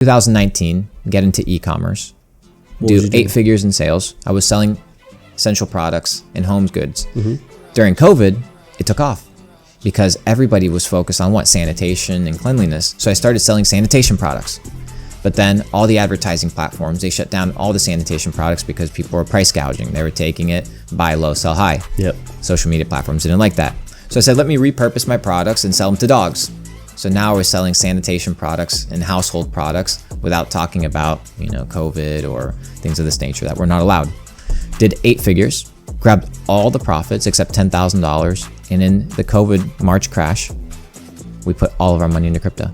2019, get into e-commerce, do 8 figures in sales. I was selling essential products and home goods. During COVID, it took off because everybody was focused on what? Sanitation and cleanliness. So I started selling sanitation products. But then all the advertising platforms, they shut down all the sanitation products because people were price gouging. They were taking it, buy low, sell high. Social media platforms didn't like that. So I said, let me repurpose my products and sell them to dogs. So now we're selling sanitation products and household products without talking about, COVID or things of this nature that we're not allowed. Did 8 figures, grabbed all the profits except $10,000. And in the COVID March crash, we put all of our money into crypto.